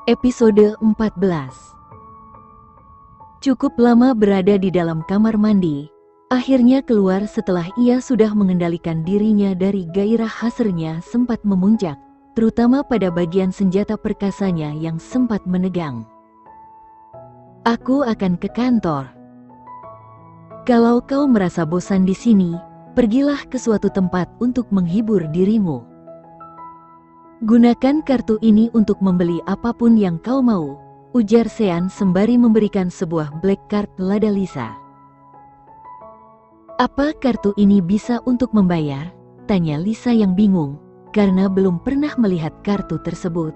Episode 14. Cukup lama berada di dalam kamar mandi, akhirnya keluar setelah ia sudah mengendalikan dirinya dari gairah hasratnya sempat memuncak, terutama pada bagian senjata perkasanya yang sempat menegang. Aku akan ke kantor. Kalau kau merasa bosan di sini, pergilah ke suatu tempat untuk menghibur dirimu. Gunakan kartu ini untuk membeli apapun yang kau mau, ujar Sean sembari memberikan sebuah black card lada Lisa. Apa kartu ini bisa untuk membayar? Tanya Lisa yang bingung, karena belum pernah melihat kartu tersebut.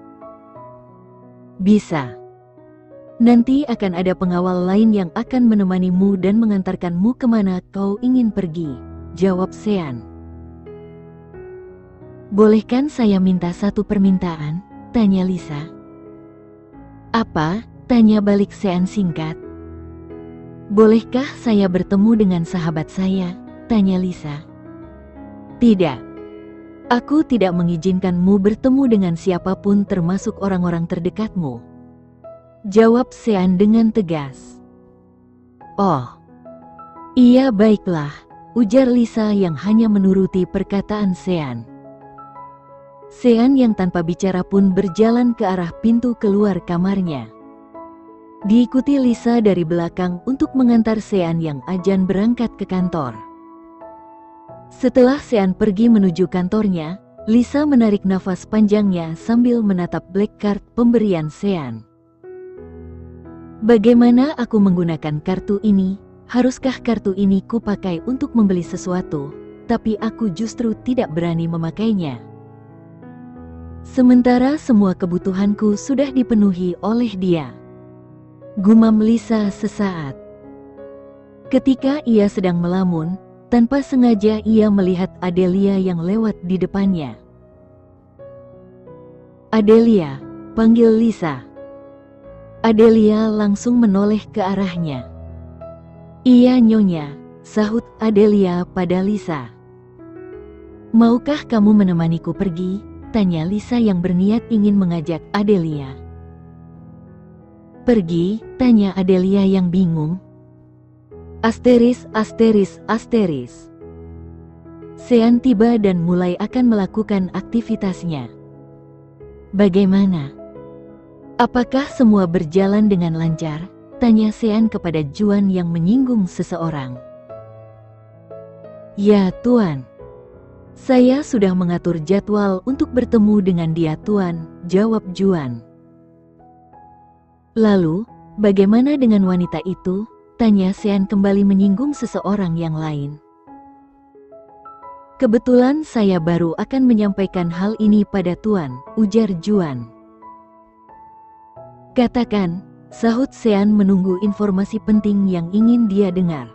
Bisa. Nanti akan ada pengawal lain yang akan menemanimu dan mengantarkanmu kemana kau ingin pergi, jawab Sean. Bolehkan saya minta satu permintaan? Tanya Lisa. Apa? Tanya balik Sean singkat. Bolehkah saya bertemu dengan sahabat saya? Tanya Lisa. Tidak. Aku tidak mengizinkanmu bertemu dengan siapapun termasuk orang-orang terdekatmu, jawab Sean dengan tegas. Oh. Iya baiklah, ujar Lisa yang hanya menuruti perkataan Sean. Sean yang tanpa bicara pun berjalan ke arah pintu keluar kamarnya. Diikuti Lisa dari belakang untuk mengantar Sean yang ajan berangkat ke kantor. Setelah Sean pergi menuju kantornya, Lisa menarik nafas panjangnya sambil menatap black card pemberian Sean. Bagaimana aku menggunakan kartu ini? Haruskah kartu ini kupakai untuk membeli sesuatu? Tapi aku justru tidak berani memakainya. Sementara semua kebutuhanku sudah dipenuhi oleh dia, gumam Lisa sesaat. Ketika ia sedang melamun, tanpa sengaja ia melihat Adelia yang lewat di depannya. Adelia, panggil Lisa. Adelia langsung menoleh ke arahnya. Iya nyonya, sahut Adelia pada Lisa. Maukah kamu menemaniku pergi? Tanya Lisa yang berniat ingin mengajak Adelia. Pergi? Tanya Adelia yang bingung. Asteris. Sean tiba dan mulai akan melakukan aktivitasnya. Bagaimana? Apakah semua berjalan dengan lancar? Tanya Sean kepada Juan yang menyinggung seseorang. Ya Tuan. Saya sudah mengatur jadwal untuk bertemu dengan dia Tuan, jawab Juan. Lalu, bagaimana dengan wanita itu? Tanya Sean kembali menyinggung seseorang yang lain. Kebetulan saya baru akan menyampaikan hal ini pada Tuan, ujar Juan. Katakan, sahut Sean menunggu informasi penting yang ingin dia dengar.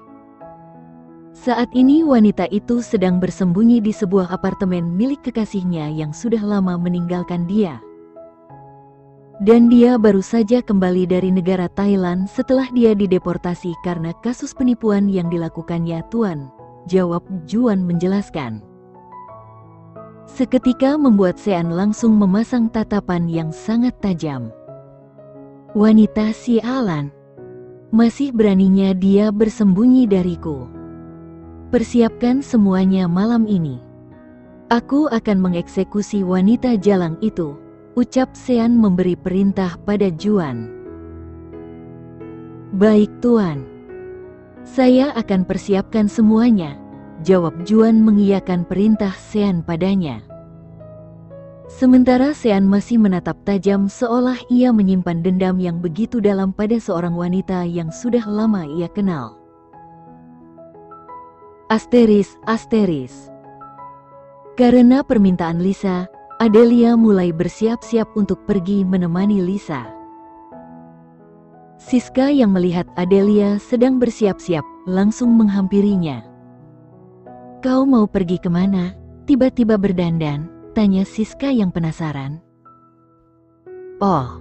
Saat ini wanita itu sedang bersembunyi di sebuah apartemen milik kekasihnya yang sudah lama meninggalkan dia. Dan dia baru saja kembali dari negara Thailand setelah dia dideportasi karena kasus penipuan yang dilakukannya Tuan, jawab Juan menjelaskan. Seketika membuat Sean langsung memasang tatapan yang sangat tajam. Wanita sialan. Masih beraninya dia bersembunyi dariku. Persiapkan semuanya malam ini. Aku akan mengeksekusi wanita jalang itu, ucap Sean memberi perintah pada Juan. Baik Tuan. Saya akan persiapkan semuanya, jawab Juan mengiyakan perintah Sean padanya. Sementara Sean masih menatap tajam seolah ia menyimpan dendam yang begitu dalam pada seorang wanita yang sudah lama ia kenal. Asteris. Karena permintaan Lisa, Adelia mulai bersiap-siap untuk pergi menemani Lisa. Siska yang melihat Adelia sedang bersiap-siap, langsung menghampirinya. Kau mau pergi kemana? Tiba-tiba berdandan, tanya Siska yang penasaran. Oh.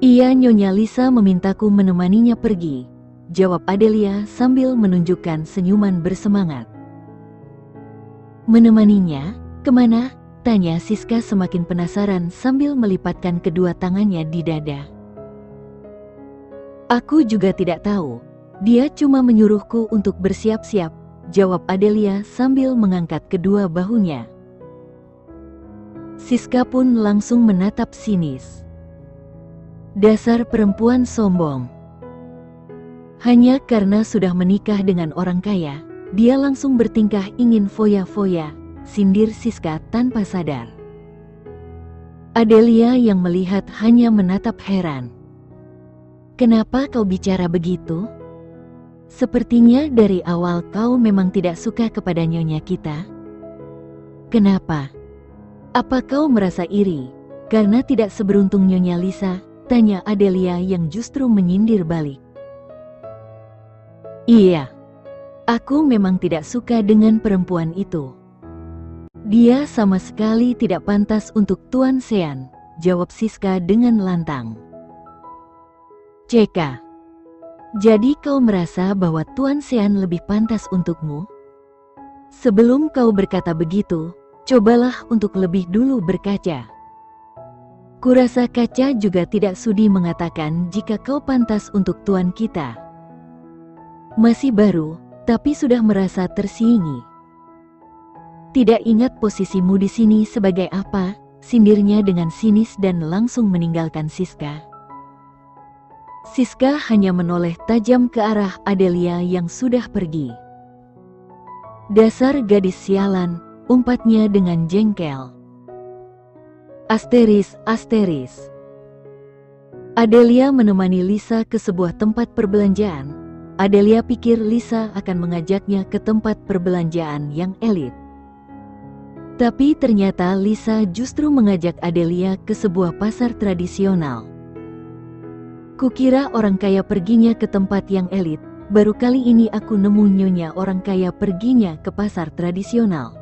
Iya Nyonya Lisa memintaku menemaninya pergi, jawab Adelia sambil menunjukkan senyuman bersemangat. Menemaninya? Kemana? Tanya Siska semakin penasaran sambil melipatkan kedua tangannya di dada. Aku juga tidak tahu. Dia cuma menyuruhku untuk bersiap-siap, jawab Adelia sambil mengangkat kedua bahunya. Siska pun langsung menatap sinis. Dasar perempuan sombong. Hanya karena sudah menikah dengan orang kaya, dia langsung bertingkah ingin foya-foya, sindir Siska tanpa sadar. Adelia yang melihat hanya menatap heran. Kenapa kau bicara begitu? Sepertinya dari awal kau memang tidak suka kepada nyonya kita. Kenapa? Apa kau merasa iri karena tidak seberuntung nyonya Lisa? Tanya Adelia yang justru menyindir balik. Iya, aku memang tidak suka dengan perempuan itu. Dia sama sekali tidak pantas untuk Tuan Sean, jawab Siska dengan lantang. Ceka. Jadi kau merasa bahwa Tuan Sean lebih pantas untukmu? Sebelum kau berkata begitu, cobalah untuk lebih dulu berkaca. Kurasa kaca juga tidak sudi mengatakan jika kau pantas untuk tuan kita. Masih baru, tapi sudah merasa tersingi. Tidak ingat posisimu di sini sebagai apa? Sindirnya dengan sinis dan langsung meninggalkan Siska. Siska hanya menoleh tajam ke arah Adelia yang sudah pergi. Dasar gadis sialan, umpatnya dengan jengkel. Asteris. Adelia menemani Lisa ke sebuah tempat perbelanjaan. Adelia pikir Lisa akan mengajaknya ke tempat perbelanjaan yang elit. Tapi ternyata Lisa justru mengajak Adelia ke sebuah pasar tradisional. Kukira orang kaya perginya ke tempat yang elit, baru kali ini aku nemu nyonya orang kaya perginya ke pasar tradisional.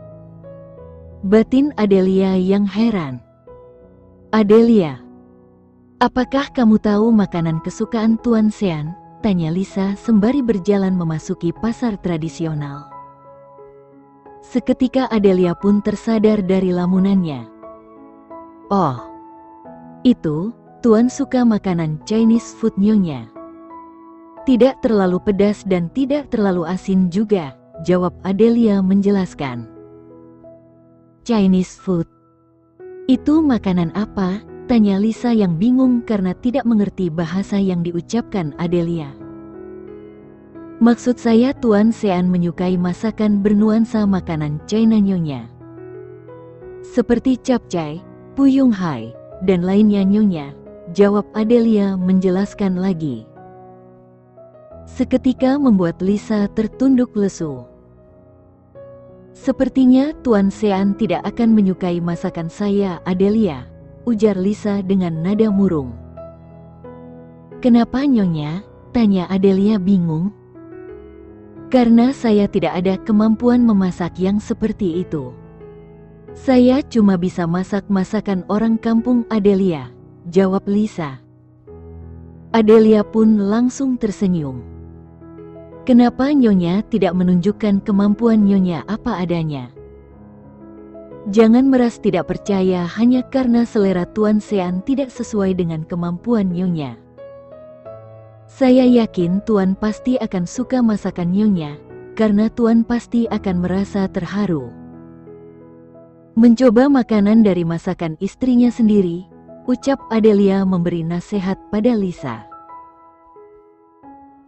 Batin Adelia yang heran. Adelia, apakah kamu tahu makanan kesukaan Tuan Sean? Tanya Lisa sembari berjalan memasuki pasar tradisional. Seketika Adelia pun tersadar dari lamunannya. Oh, itu... Tuan suka makanan Chinese food nyonya. Tidak terlalu pedas dan tidak terlalu asin juga, jawab Adelia menjelaskan. Chinese food? Itu makanan apa? Tanya Lisa yang bingung karena tidak mengerti bahasa yang diucapkan Adelia. Maksud saya Tuan Sean menyukai masakan bernuansa makanan China nyonya. Seperti capcay, puyung hai, dan lainnya nyonya. Jawab Adelia menjelaskan lagi. Seketika membuat Lisa tertunduk lesu. Sepertinya Tuan Sean tidak akan menyukai masakan saya, Adelia, ujar Lisa dengan nada murung. Kenapa nyonya? Tanya Adelia bingung. Karena saya tidak ada kemampuan memasak yang seperti itu. Saya cuma bisa masak masakan orang kampung, Adelia, jawab Lisa. Adelia pun langsung tersenyum. Kenapa nyonya tidak menunjukkan kemampuan nyonya apa adanya? Jangan meras tidak percaya hanya karena selera Tuan Sean tidak sesuai dengan kemampuan nyonya. Saya yakin Tuan pasti akan suka masakan nyonya, karena Tuan pasti akan merasa terharu. Mencoba makanan dari masakan istrinya sendiri, ucap Adelia memberi nasihat pada Lisa.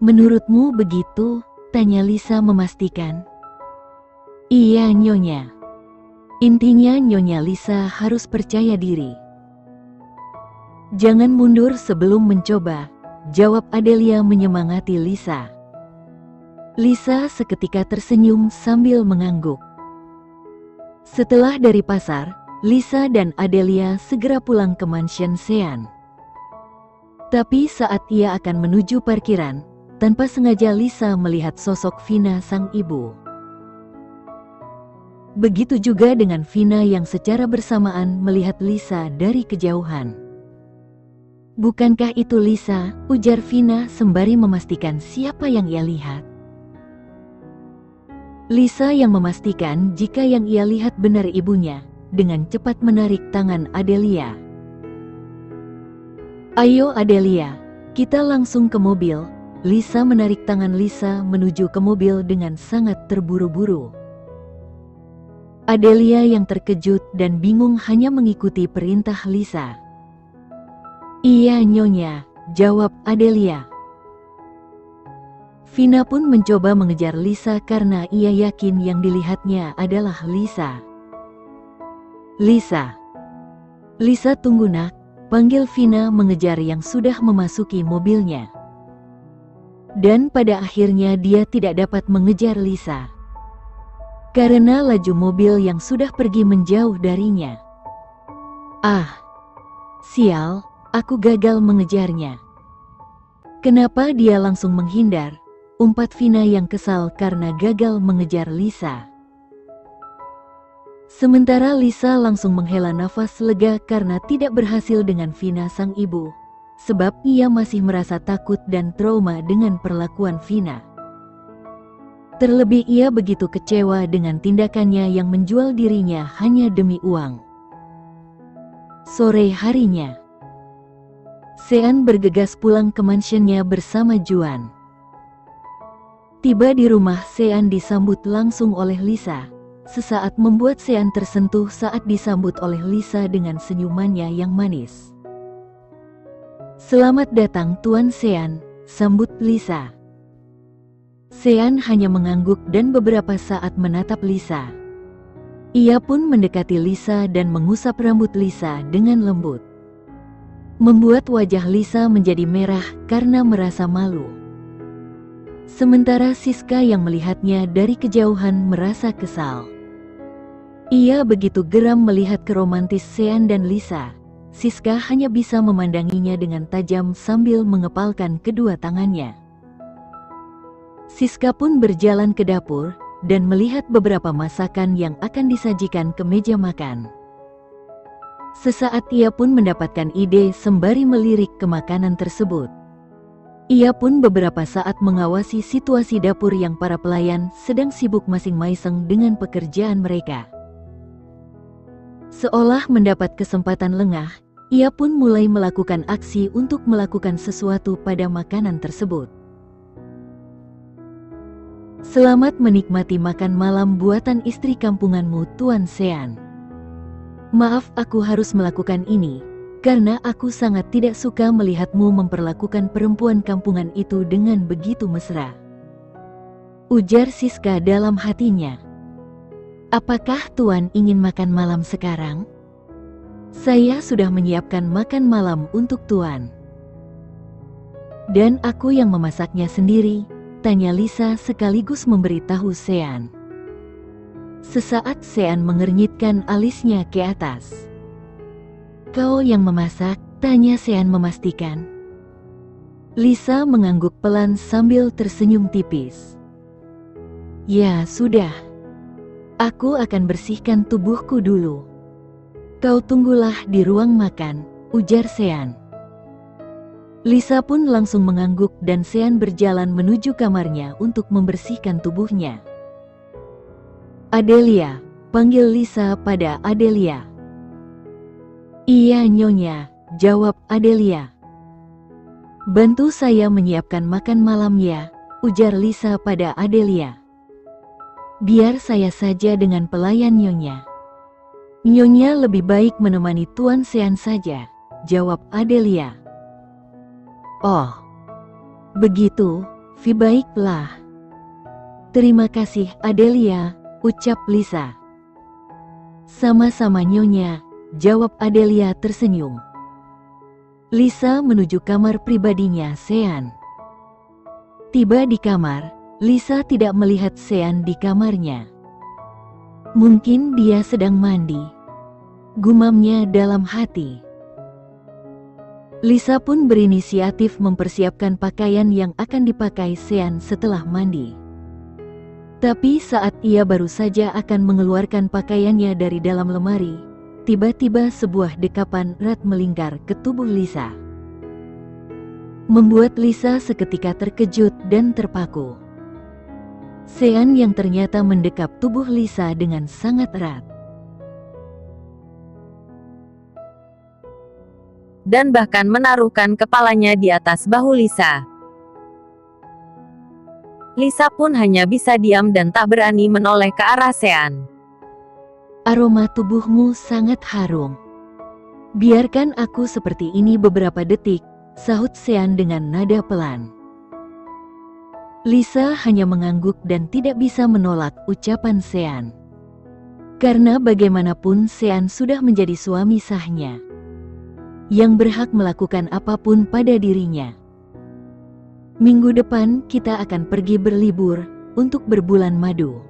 Menurutmu begitu? Tanya Lisa memastikan. Iya nyonya. Intinya nyonya Lisa harus percaya diri. Jangan mundur sebelum mencoba, jawab Adelia menyemangati Lisa. Lisa seketika tersenyum sambil mengangguk. Setelah dari pasar, Lisa dan Adelia segera pulang ke mansion Sean. Tapi saat ia akan menuju parkiran, tanpa sengaja Lisa melihat sosok Vina sang ibu. Begitu juga dengan Vina yang secara bersamaan melihat Lisa dari kejauhan. Bukankah itu Lisa? Ujar Vina sembari memastikan siapa yang ia lihat. Lisa yang memastikan jika yang ia lihat benar ibunya, dengan cepat menarik tangan Adelia. "Ayo Adelia, kita langsung ke mobil." Lisa menarik tangan Lisa menuju ke mobil dengan sangat terburu-buru. Adelia yang terkejut dan bingung hanya mengikuti perintah Lisa. "Iya Nyonya," jawab Adelia. Vina pun mencoba mengejar Lisa karena ia yakin yang dilihatnya adalah Lisa. "Lisa. Lisa tunggu nak," panggil Vina mengejar yang sudah memasuki mobilnya. Dan pada akhirnya dia tidak dapat mengejar Lisa karena laju mobil yang sudah pergi menjauh darinya. "Ah, sial, aku gagal mengejarnya. Kenapa dia langsung menghindar?" umpat Vina yang kesal karena gagal mengejar Lisa. Sementara Lisa langsung menghela nafas lega karena tidak berhasil dengan Vina sang ibu, sebab ia masih merasa takut dan trauma dengan perlakuan Vina. Terlebih ia begitu kecewa dengan tindakannya yang menjual dirinya hanya demi uang. Sore harinya, Sean bergegas pulang ke mansionnya bersama Juan. Tiba di rumah, Sean disambut langsung oleh Lisa. Sesaat membuat Sean tersentuh saat disambut oleh Lisa dengan senyumannya yang manis. "Selamat datang Tuan Sean," sambut Lisa. Sean hanya mengangguk dan beberapa saat menatap Lisa. Ia pun mendekati Lisa dan mengusap rambut Lisa dengan lembut, membuat wajah Lisa menjadi merah karena merasa malu. Sementara Siska yang melihatnya dari kejauhan merasa kesal. Ia begitu geram melihat keromantis Sean dan Lisa. Siska hanya bisa memandanginya dengan tajam sambil mengepalkan kedua tangannya. Siska pun berjalan ke dapur dan melihat beberapa masakan yang akan disajikan ke meja makan. Sesaat ia pun mendapatkan ide sembari melirik ke makanan tersebut. Ia pun beberapa saat mengawasi situasi dapur yang para pelayan sedang sibuk masing-masing dengan pekerjaan mereka. Seolah mendapat kesempatan lengah, ia pun mulai melakukan aksi untuk melakukan sesuatu pada makanan tersebut. "Selamat menikmati makan malam buatan istri kampunganmu Tuan Sean. Maaf aku harus melakukan ini, karena aku sangat tidak suka melihatmu memperlakukan perempuan kampungan itu dengan begitu mesra," ujar Siska dalam hatinya. "Apakah Tuan ingin makan malam sekarang? Saya sudah menyiapkan makan malam untuk Tuan." "Dan aku yang memasaknya sendiri?" tanya Lisa sekaligus memberitahu Sean. Sesaat Sean mengernyitkan alisnya ke atas. "Kau yang memasak?" tanya Sean memastikan. Lisa mengangguk pelan sambil tersenyum tipis. "Ya sudah. Aku akan bersihkan tubuhku dulu. Kau tunggulah di ruang makan," ujar Sean. Lisa pun langsung mengangguk dan Sean berjalan menuju kamarnya untuk membersihkan tubuhnya. "Adelia," panggil Lisa pada Adelia. "Iya Nyonya," jawab Adelia. "Bantu saya menyiapkan makan malam ya," ujar Lisa pada Adelia. "Biar saya saja dengan pelayan Nyonya." "Nyonya lebih baik menemani Tuan Sean saja," jawab Adelia. "Oh, begitu, baiklah. Terima kasih Adelia," ucap Lisa. "Sama-sama Nyonya," jawab Adelia tersenyum. Lisa menuju kamar pribadinya Sean. Tiba di kamar, Lisa tidak melihat Sean di kamarnya. "Mungkin dia sedang mandi," gumamnya dalam hati. Lisa pun berinisiatif mempersiapkan pakaian yang akan dipakai Sean setelah mandi. Tapi saat ia baru saja akan mengeluarkan pakaiannya dari dalam lemari, tiba-tiba sebuah dekapan erat melingkar ke tubuh Lisa, membuat Lisa seketika terkejut dan terpaku. Sean yang ternyata mendekap tubuh Lisa dengan sangat erat. dan bahkan menaruhkan kepalanya di atas bahu Lisa. Lisa pun hanya bisa diam dan tak berani menoleh ke arah Sean. Aroma tubuhmu sangat harum. Biarkan aku seperti ini beberapa detik, sahut Sean dengan nada pelan. Lisa hanya mengangguk dan tidak bisa menolak ucapan Sean. Karena bagaimanapun Sean sudah menjadi suami sahnya, yang berhak melakukan apapun pada dirinya. Minggu depan kita akan pergi berlibur untuk berbulan madu.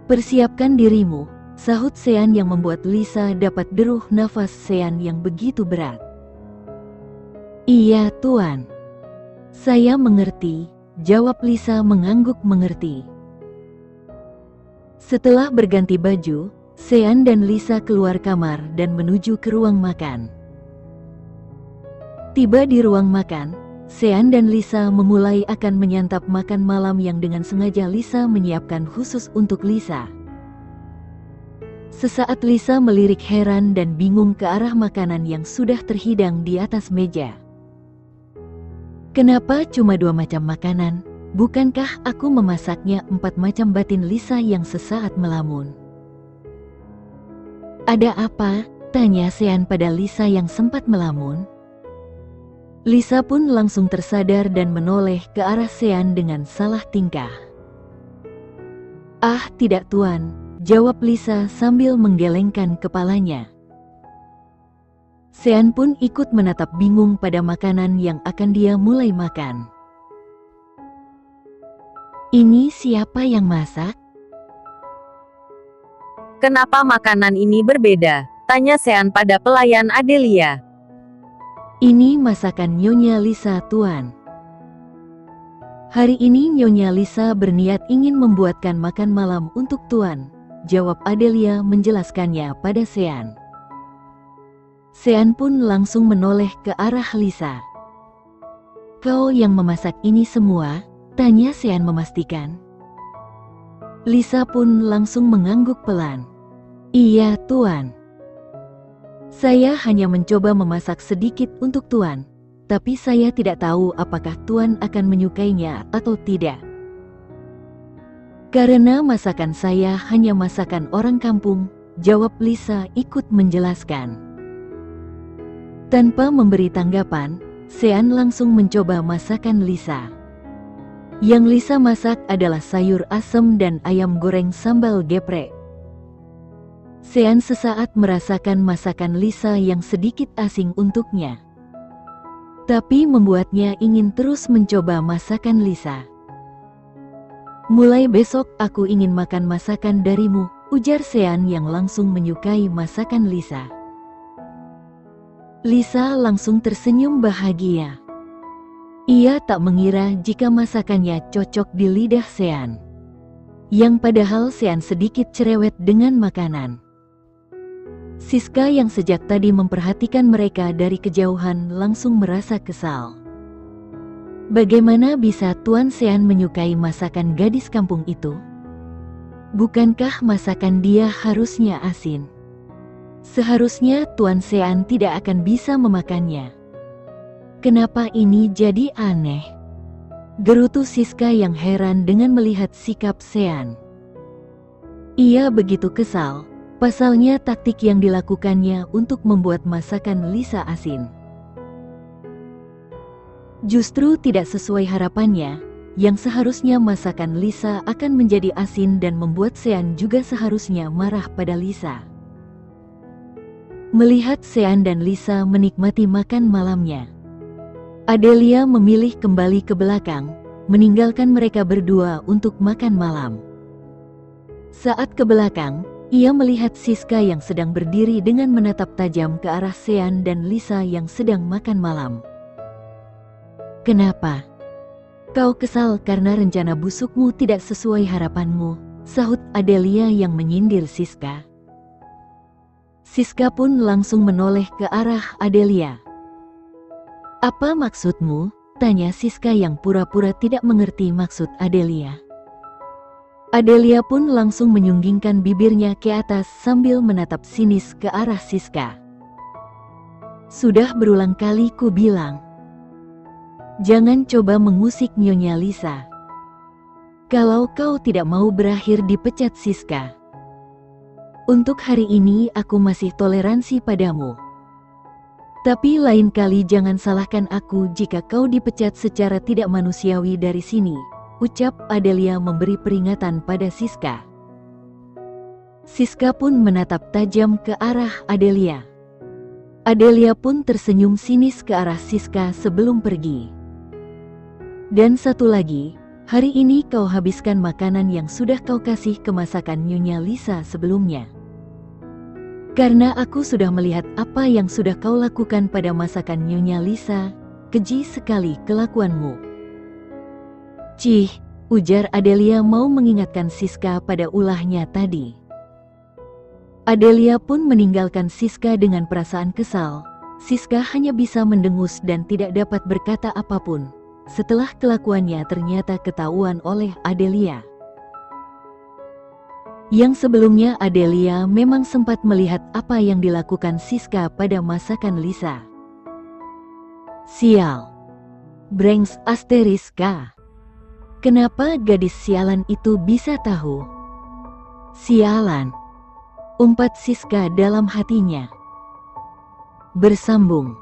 Persiapkan dirimu, sahut Sean yang membuat Lisa dapat deruh nafas Sean yang begitu berat. Iya, Tuan. Saya mengerti, jawab Lisa mengangguk mengerti. Setelah berganti baju, Sean dan Lisa keluar kamar dan menuju ke ruang makan. Tiba di ruang makan, Sean dan Lisa memulai akan menyantap makan malam yang dengan sengaja Lisa menyiapkan khusus untuk Lisa. Sesaat Lisa melirik heran dan bingung ke arah makanan yang sudah terhidang di atas meja. Kenapa cuma 2 macam makanan? Bukankah aku memasaknya 4 macam, batin Lisa yang sesaat melamun. Ada apa? Tanya Sean pada Lisa yang sempat melamun. Lisa pun langsung tersadar dan menoleh ke arah Sean dengan salah tingkah. Ah, tidak Tuan, jawab Lisa sambil menggelengkan kepalanya. Sean pun ikut menatap bingung pada makanan yang akan dia mulai makan. Ini siapa yang masak? Kenapa makanan ini berbeda? Tanya Sean pada pelayan Adelia. Ini masakan Nyonya Lisa, Tuan. Hari ini Nyonya Lisa berniat ingin membuatkan makan malam untuk Tuan, jawab Adelia menjelaskannya pada Sean. Sean pun langsung menoleh ke arah Lisa. Kau yang memasak ini semua? Tanya Sean memastikan. Lisa pun langsung mengangguk pelan. Iya, Tuan. Saya hanya mencoba memasak sedikit untuk Tuan, tapi saya tidak tahu apakah Tuan akan menyukainya atau tidak. Karena masakan saya hanya masakan orang kampung, jawab Lisa ikut menjelaskan. Tanpa memberi tanggapan, Sean langsung mencoba masakan Lisa. Yang Lisa masak adalah sayur asem dan ayam goreng sambal geprek. Sean sesaat merasakan masakan Lisa yang sedikit asing untuknya, tapi membuatnya ingin terus mencoba masakan Lisa. Mulai besok aku ingin makan masakan darimu, ujar Sean yang langsung menyukai masakan Lisa. Lisa langsung tersenyum bahagia. Ia tak mengira jika masakannya cocok di lidah Sean, yang padahal Sean sedikit cerewet dengan makanan. Siska yang sejak tadi memperhatikan mereka dari kejauhan langsung merasa kesal. Bagaimana bisa Tuan Sean menyukai masakan gadis kampung itu? Bukankah masakan dia harusnya asin? Seharusnya Tuan Sean tidak akan bisa memakannya. Kenapa ini jadi aneh? Gerutu Siska yang heran dengan melihat sikap Sean. Ia begitu kesal. Pasalnya taktik yang dilakukannya untuk membuat masakan Lisa asin justru tidak sesuai harapannya, yang seharusnya masakan Lisa akan menjadi asin dan membuat Sean juga seharusnya marah pada Lisa. Melihat Sean dan Lisa menikmati makan malamnya, Adelia memilih kembali ke belakang, meninggalkan mereka berdua untuk makan malam. Saat ke belakang, ia melihat Siska yang sedang berdiri dengan menatap tajam ke arah Sean dan Lisa yang sedang makan malam. Kenapa? Kau kesal karena rencana busukmu tidak sesuai harapanmu, sahut Adelia yang menyindir Siska. Siska pun langsung menoleh ke arah Adelia. Apa maksudmu? Tanya Siska yang pura-pura tidak mengerti maksud Adelia. Adelia pun langsung menyunggingkan bibirnya ke atas sambil menatap sinis ke arah Siska. Sudah berulang kali ku bilang, jangan coba mengusik Nyonya Lisa. Kalau kau tidak mau berakhir dipecat Siska. Untuk hari ini aku masih toleransi padamu. Tapi lain kali jangan salahkan aku jika kau dipecat secara tidak manusiawi dari sini, ucap Adelia memberi peringatan pada Siska. Siska pun menatap tajam ke arah Adelia. Adelia pun tersenyum sinis ke arah Siska sebelum pergi. Dan satu lagi, hari ini kau habiskan makanan yang sudah kau kasih ke masakan Nyonya Lisa sebelumnya. Karena aku sudah melihat apa yang sudah kau lakukan pada masakan Nyonya Lisa, keji sekali kelakuanmu. Cih, ujar Adelia mau mengingatkan Siska pada ulahnya tadi. Adelia pun meninggalkan Siska dengan perasaan kesal. Siska hanya bisa mendengus dan tidak dapat berkata apapun. Setelah kelakuannya ternyata ketahuan oleh Adelia. Yang sebelumnya Adelia memang sempat melihat apa yang dilakukan Siska pada masakan Lisa. Sial. Brengs asteriska. Kenapa gadis sialan itu bisa tahu? Sialan. Umpat Siska dalam hatinya. Bersambung.